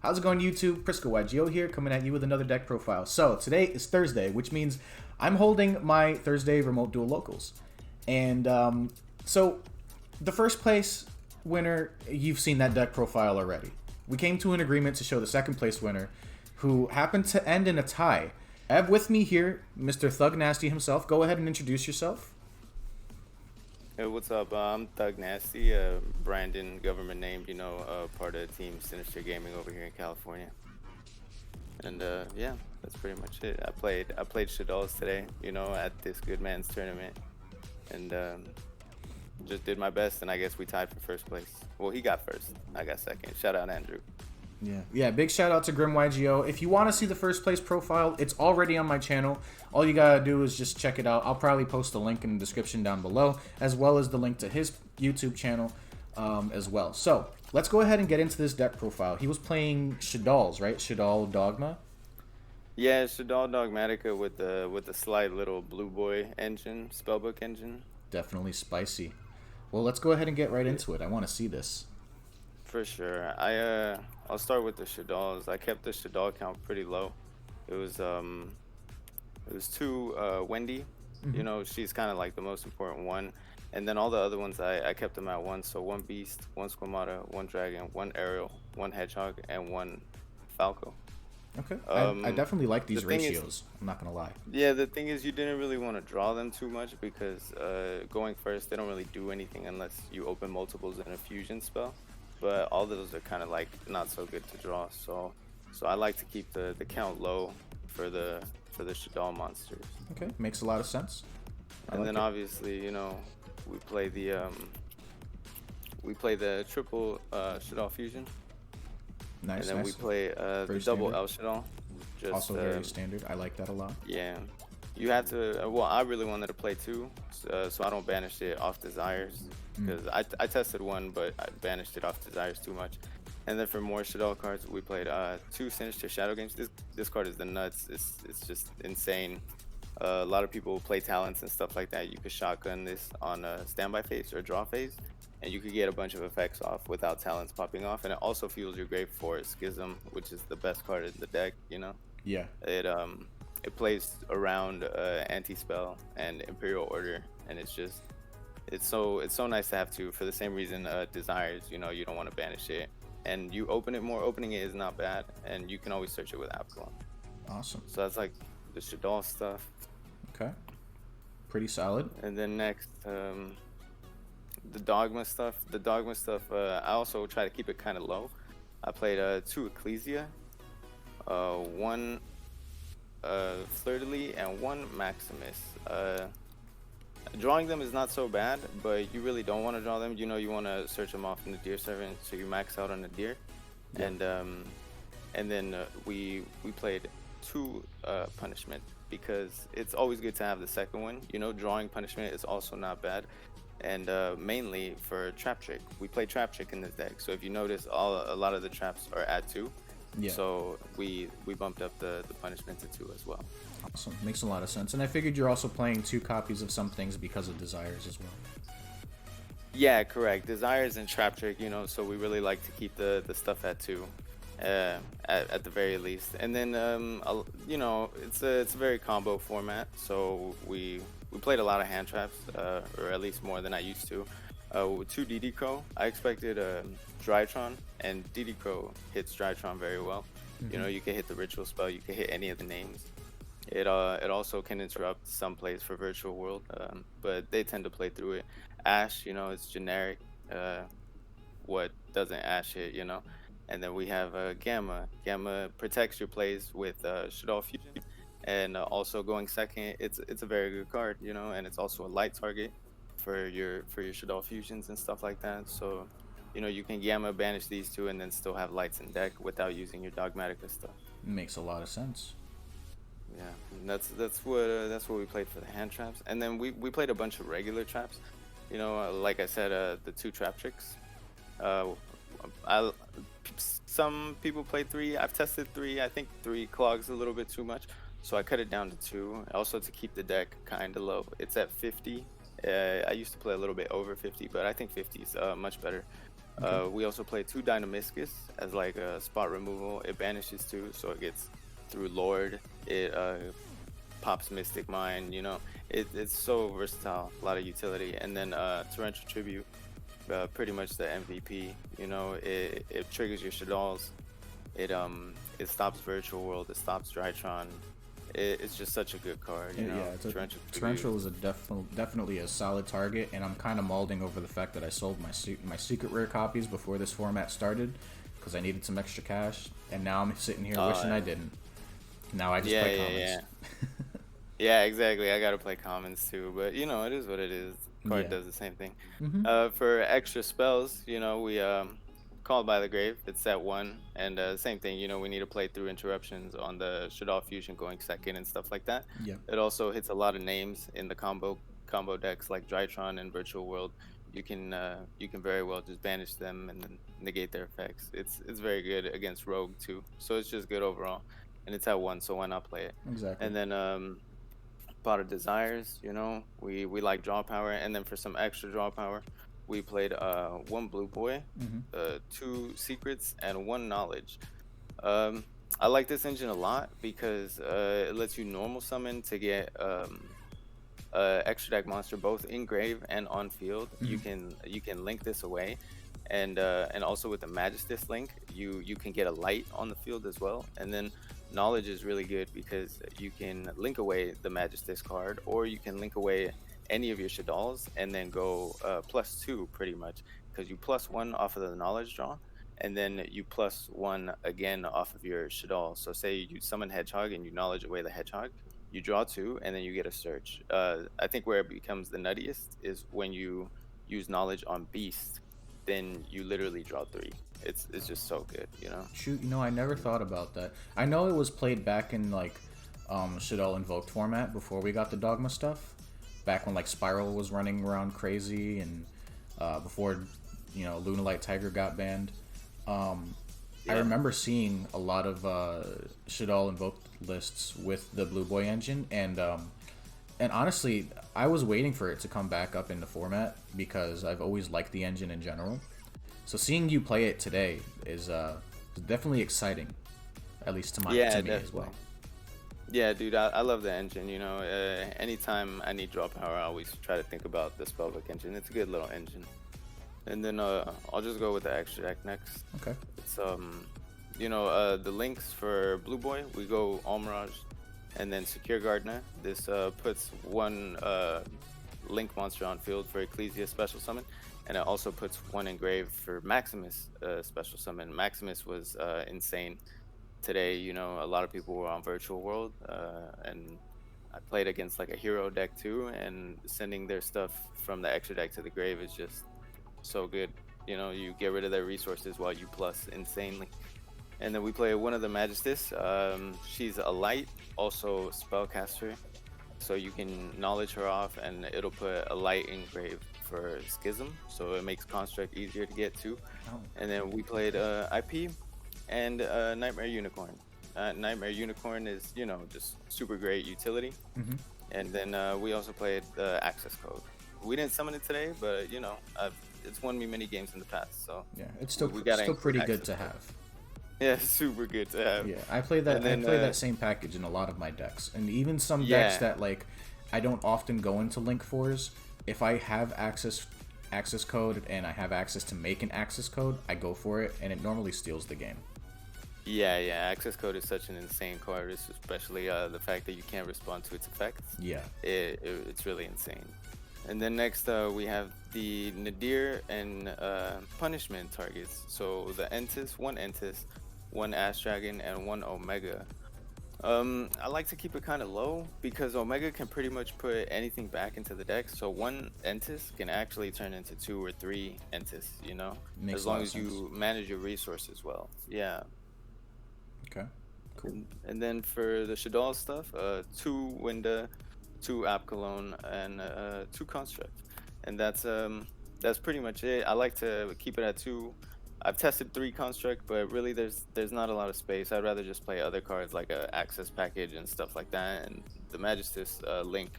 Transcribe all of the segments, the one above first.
How's it going, YouTube? Prisco YGO here, coming at you with another deck profile. So, today is Thursday, which means I'm holding my Thursday Remote Duel Locals. And, so, the first place winner, you've seen that deck profile already. We came to an agreement to show the second place winner, who happened to end in a tie. I have with me here Mr. Thug Nasty himself. Go ahead and introduce yourself. Hey, what's up? I'm Thug Nasty, Brandon, government named, part of Team Sinister Gaming over here in California. And yeah, that's pretty much it. I played Shaddoll today, at this good man's tournament, and just did my best. And I guess we tied for first place. Well, he got first, I got second. Shout out Andrew. Yeah, big shout out to Grim YGO. If you want to see the first place profile, it's already on my channel. All you gotta do is just check it out. I'll probably post a link in the description down below, as well as the link to his YouTube channel as well. So, let's go ahead and get into this deck profile. He was playing Shaddolls, right? Shaddoll Dogma? Yeah, Shaddoll Dogmatika with the slight little blue boy engine, spellbook engine. Definitely spicy. Well, let's go ahead and get right into it. I want to see this. For sure. I'll start with the Shaddolls. I kept the Shaddoll count pretty low. It was two Wendy. She's kind of like the most important one, and then all the other ones I kept them at one. So one Beast, one Squamata, one Dragon, one Aerial, one Hedgehog, and one Falco. Okay. I definitely like these ratios. I'm not gonna lie. Yeah, the thing is, you didn't really want to draw them too much because going first, they don't really do anything unless you open multiples in a fusion spell. But all those are kind of like not so good to draw. So I like to keep the count low for the Shaddoll monsters. Okay, makes a lot of sense. And then obviously, we play the triple Shaddoll fusion. Nice. And then we play the double L Shaddoll. Also very standard. I like that a lot. Yeah. You had to, well, I really wanted to play two, so I don't banish it off Desires, because I tested one, but I banished it off Desires too much. And then for more Shaddoll cards, we played two Sinister Shadow games. This card is the nuts. It's just insane. A lot of people play talents and stuff like that. You could shotgun this on a standby phase or draw phase, and you could get a bunch of effects off without talents popping off. And it also fuels your Grave Forest Schism, which is the best card in the deck, Yeah. It plays around anti-spell and Imperial Order, and it's so nice to have two for the same reason Desires, you don't want to banish it, and you open it more. Opening it is not bad, and you can always search it with Absalom. Awesome. So that's like the Shaddoll stuff. Okay. Pretty solid. And then next, the Dogma stuff. I also try to keep it kind of low. I played two Ecclesia, one Fleur-de-lis, and one Maximus. Drawing them is not so bad, but you really don't want to draw them. You want to search them off in the Deer Servant, so you max out on the Deer. Yeah. And then we played two Punishment, because it's always good to have the second one. Drawing Punishment is also not bad. And mainly for Trap Trick. We play Trap Trick in this deck, so if you notice, a lot of the traps are at two. Yeah. So we bumped up the punishment to two as well. Awesome. Makes a lot of sense. And I figured you're also playing two copies of some things because of Desires as well. Yeah, correct. Desires and Trap Trick, so we really like to keep the stuff at two, at the very least. And then, it's a very combo format, so we played a lot of hand traps, or at least more than I used to. With two DD Crow, I expected Drytron, and DD Crow hits Drytron very well. You can hit the ritual spell, you can hit any of the names. It also can interrupt some plays for Virtual World, but they tend to play through it. Ash, it's generic. What doesn't Ash hit, And then we have Gamma. Gamma protects your plays with Shaddoll Fusion, and also going second, it's a very good card, and it's also a light target for your Shaddoll fusions and stuff like that. So you can Gamma banish these two and then still have lights in deck without using your Dogmatika stuff. Makes a lot of sense. Yeah, and that's what we played for the hand traps. And then we played a bunch of regular traps, like I said, the two Trap Tricks. Some people play three. I've tested three. I think three clogs a little bit too much, so I cut it down to two. Also to keep the deck kind of low. It's at 50. I used to play a little bit over 50, but I think 50 is much better. Okay. We also play 2 Dynamiscus as like a spot removal. It banishes 2, so it gets through Lord. It pops Mystic Mine. You know, it's so versatile, a lot of utility. And then Torrential Tribute, pretty much the MVP. You know, it triggers your Shaddolls. It stops Virtual World. It stops Drytron. It's just such a good card. You know, Yeah, Torrential is a definitely a solid target, and I'm kind of molding over the fact that I sold my secret rare copies before this format started because I needed some extra cash, and now I'm sitting here wishing I didn't. Now I just play commons. Yeah, exactly. I gotta play commons too, but you know, it is what it is. Card does the same thing. For extra spells, you know, we Called by the Grave. It's at 1, and same thing. You know, we need to play through interruptions on the Shaddoll fusion going second and stuff like that. Yeah. It also hits a lot of names in the combo decks like Drytron and Virtual World. You can very well just banish them and then negate their effects. It's very good against Rogue too. So it's just good overall, and it's at 1, so why not play it? Exactly. And then Pot of Desires, you know, we like draw power, and then for some extra draw power, we played 1 Blue Boy, 2 Secrets, and 1 Knowledge. I like this engine a lot because it lets you normal summon to get extra deck monster both in grave and on field. You can link this away, and also with the Magistus link, you can get a light on the field as well. And then Knowledge is really good because you can link away the Magistus card, or you can link away any of your Shaddolls and then go +2 pretty much, because you +1 off of the Knowledge draw, and then you +1 again off of your Shaddoll. So say you summon Hedgehog and you Knowledge away the Hedgehog, you draw 2 and then you get a search. I think where it becomes the nuttiest is when you use Knowledge on Beast, then you literally draw 3. It's just so good, you know. Shoot, you know, I never thought about that. I know it was played back in like Shaddoll Invoked format before we got the Dogma stuff. Back when like Spiral was running around crazy, and before, you know, Lunalight Tiger got banned. I remember seeing a lot of Shaddoll Invoked lists with the Blue Boy engine, and honestly, I was waiting for it to come back up in the format because I've always liked the engine in general. So seeing you play it today is definitely exciting, at least to me as well. Yeah, dude, I love the engine. You know, anytime I need draw power, I always try to think about the Spellbook engine. It's a good little engine. And then I'll just go with the extra deck next. Okay. It's you know, the links for Blue Boy, we go Almirage, and then Secure Gardener. This puts 1 link monster on field for Ecclesia special summon, and it also puts 1 engrave for Maximus special summon. Maximus was insane today. You know, a lot of people were on Virtual World, and I played against like a hero deck too, and sending their stuff from the extra deck to the grave is just so good. You know, you get rid of their resources while you plus insanely. And then we play 1 of the Magistus. She's a light, also spellcaster, so you can knowledge her off and it'll put a light in grave for Schism, so it makes Construct easier to get to. And then we played IP and Nightmare Unicorn. Nightmare Unicorn is, you know, just super great utility. And then we also played Access Code. We didn't summon it today, but you know, it's won me many games in the past, so yeah, it's still pretty good to have. Yeah, super good to have. Yeah, I play that. I play that same package in a lot of my decks, and even some decks that like I don't often go into Link 4s. If I have access code and I have access to make an access code, I go for it, and it normally steals the game. Yeah, access code is such an insane card, especially the fact that you can't respond to its effects. Yeah, it's really insane. And then next we have the Nadir and Punishment targets. So the Entis, 1 Entis, 1 Ash Dragon, and 1 Omega. I like to keep it kind of low because Omega can pretty much put anything back into the deck. So 1 Entis can actually turn into 2 or 3 Entis, you know, as long as you manage your resources well. Yeah. Okay. Cool. And then for the Shaddoll stuff, 2 Winda, 2 Apcolone, and 2 Construct, and that's pretty much it. I like to keep it at 2. I've tested 3 Construct, but really there's not a lot of space. I'd rather just play other cards like a Access package and stuff like that. And the Magistus link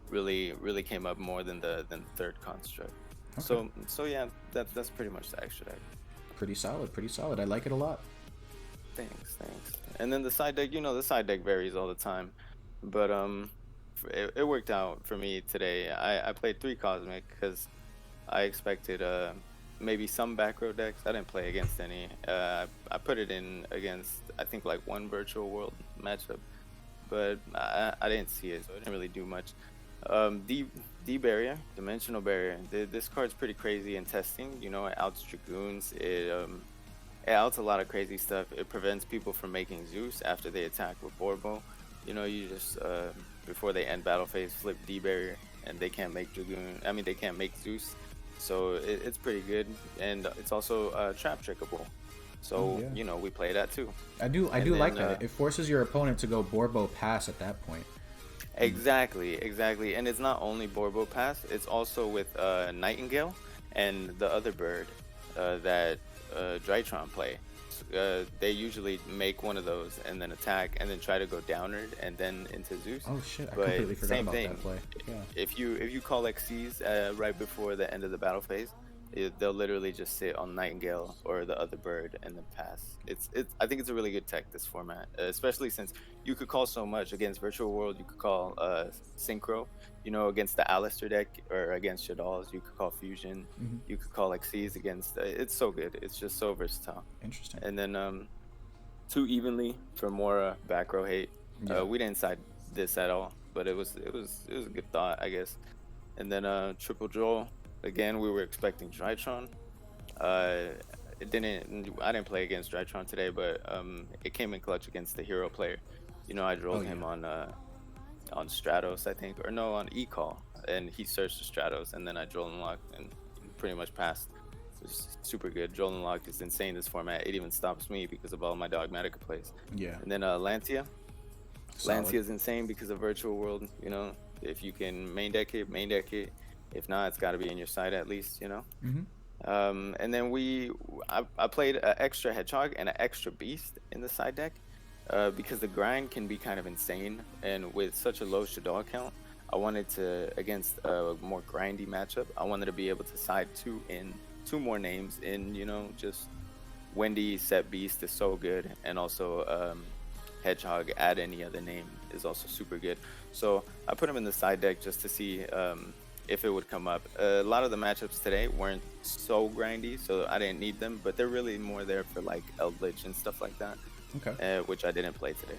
really came up more than the 3rd Construct. Okay. So yeah, that's pretty much the extra deck. Pretty solid. Pretty solid. I like it a lot. Thanks. And then the side deck, the side deck varies all the time, but it worked out for me today. I played 3 Cosmic because I expected maybe some back row decks. I didn't play against any. I put it in against I think like one virtual world matchup, but I didn't see it, so it didn't really do much. D barrier, dimensional barrier. This card's pretty crazy in testing. It outs dragoons. It outs a lot of crazy stuff. It prevents people from making Zeus after they attack with Borbo. You just before they end battle phase, flip D barrier, and they can't make dragoon. I mean, they can't make Zeus. So it's pretty good, and it's also trap trickable. So we play that too. I do like that. It forces your opponent to go Borbo pass at that point. Exactly, and it's not only Borbo pass; it's also with Nightingale and the other bird that Drytron play. They usually make one of those and then attack and then try to go downward and then into Zeus. Oh shit! I completely forgot about that play. Yeah. If you call Xyz right before the end of the battle phase, they'll literally just sit on Nightingale or the other bird and then pass. I think it's a really good tech, this format, especially since you could call so much against Virtual World. You could call Synchro, against the Alistair deck, or against Shaddolls. You could call Fusion. You could call Xyz against. It's so good. It's just so versatile. Interesting. And then 2 evenly for more back row hate. Yeah. We didn't side this at all, but it was a good thought, I guess. And then triple Joel. Again, we were expecting Drytron. I didn't play against Drytron today, but it came in clutch against the hero player. I drilled him on Stratos, I think, or no, on E-Call, and he searched the Stratos, and then I drilled and locked and pretty much passed. It was super good. Drill and lock is insane this format. It even stops me because of all my Dogmatika plays. Yeah. And then Lancia. Solid. Lancia is insane because of Virtual World. If you can main deck it, main deck it. If not, it's got to be in your side at least, And then I played an extra Hedgehog and an extra Beast in the side deck because the grind can be kind of insane. And with such a low Shaddoll count, I wanted to, against a more grindy matchup, I wanted to be able to side two more names in, just Wendy set Beast is so good. And also Hedgehog, add any other name is also super good. So I put him in the side deck just to see if it would come up. A lot of the matchups today weren't so grindy, so I didn't need them, but they're really more there for like Eldritch and stuff like that. Okay. Which I didn't play today.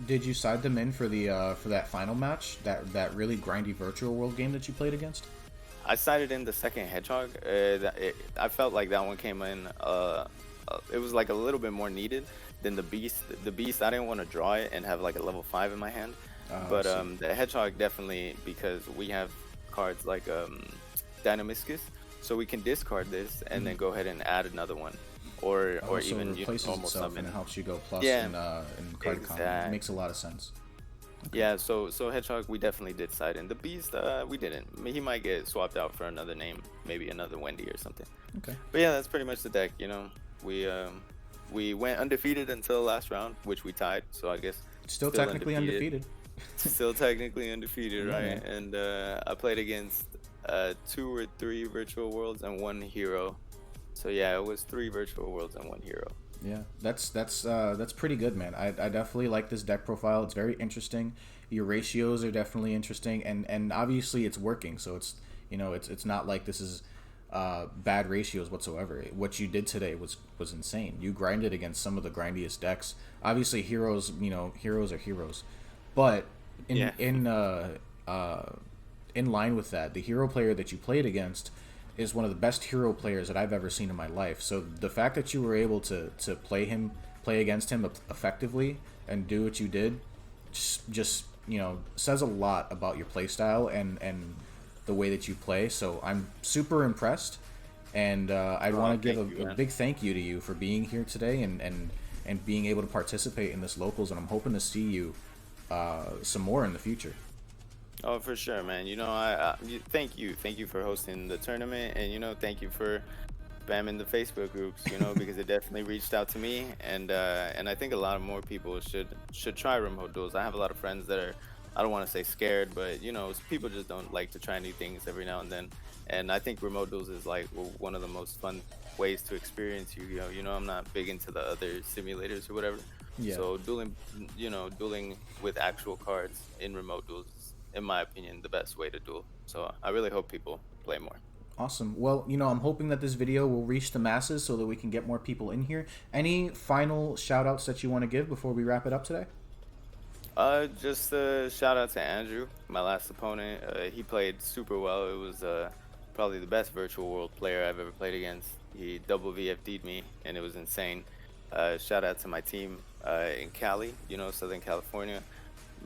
Did you side them in for the for that final match, that really grindy Virtual World game that you played against? I sided in the second Hedgehog. I felt like that one came in. It was like a little bit more needed than the Beast. The Beast, I didn't want to draw it and have like a level 5 in my hand. But the Hedgehog definitely, because we have cards like Dynamiscus, so we can discard this and then go ahead and add another one, or even replaces normal itself summon. and it helps you go plus Yeah, in card combo. It makes a lot of sense. Okay. Yeah, so Hedgehog we definitely did side in. The Beast we didn't. He might get swapped out for another name, maybe another Wendy or something. Okay. But yeah, that's pretty much the deck. We went undefeated until the last round, which we tied. So I guess still technically undefeated. Still technically undefeated, right? Yeah. And I played against 2 or 3 Virtual Worlds and 1 hero. So yeah, it was 3 Virtual Worlds and 1 hero. Yeah, that's pretty good, man. I definitely like this deck profile. It's very interesting. Your ratios are definitely interesting, and obviously it's working. So it's not like this is bad ratios whatsoever. What you did today was insane. You grinded against some of the grindiest decks. Obviously, heroes are heroes. But in line with that, the hero player that you played against is one of the best hero players that I've ever seen in my life. So the fact that you were able to play against him effectively and do what you did, just says a lot about your play style and the way that you play. So I'm super impressed, and I want to give a big thank you to you for being here today and being able to participate in this locals. And I'm hoping to see you some more in the future. Oh, for sure, man. Thank you for hosting the tournament, and thank you for spamming the Facebook groups, because it definitely reached out to me, and I think a lot of more people should try remote duels. I have a lot of friends that are I don't want to say scared, but you know, people just don't like to try new things every now and then. And I think remote duels is like one of the most fun ways to experience you know, I'm not big into the other simulators or whatever. Yeah. So dueling with actual cards in remote duels is, in my opinion, the best way to duel. So I really hope people play more. Awesome. Well, you know, I'm hoping that this video will reach the masses so that we can get more people in here. Any final shout outs that you want to give before we wrap it up today? Just a shout out to Andrew, my last opponent. He played super well. It was probably the best virtual world player I've ever played against. He double VFD'd me, and it was insane. Shout out to my team in Cali, you know, Southern California,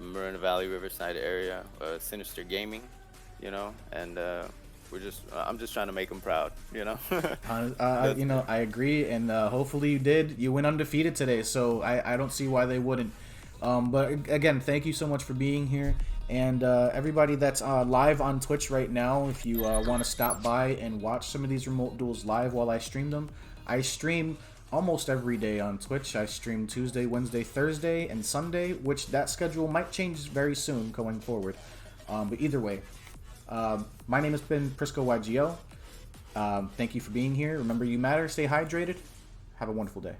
Moreno Valley, Riverside area, Sinister Gaming, you know, and I'm just trying to make them proud, you know. You know, I agree, and hopefully you did. You went undefeated today, so I don't see why they wouldn't. But again, thank you so much for being here. And everybody that's live on Twitch right now, if you want to stop by and watch some of these remote duels live while I stream them, I stream almost every day on Twitch. I stream Tuesday, Wednesday, Thursday, and Sunday, which that schedule might change very soon going forward. But either way, my name has been Prisco YGO. Thank you for being here. Remember, you matter. Stay hydrated. Have a wonderful day.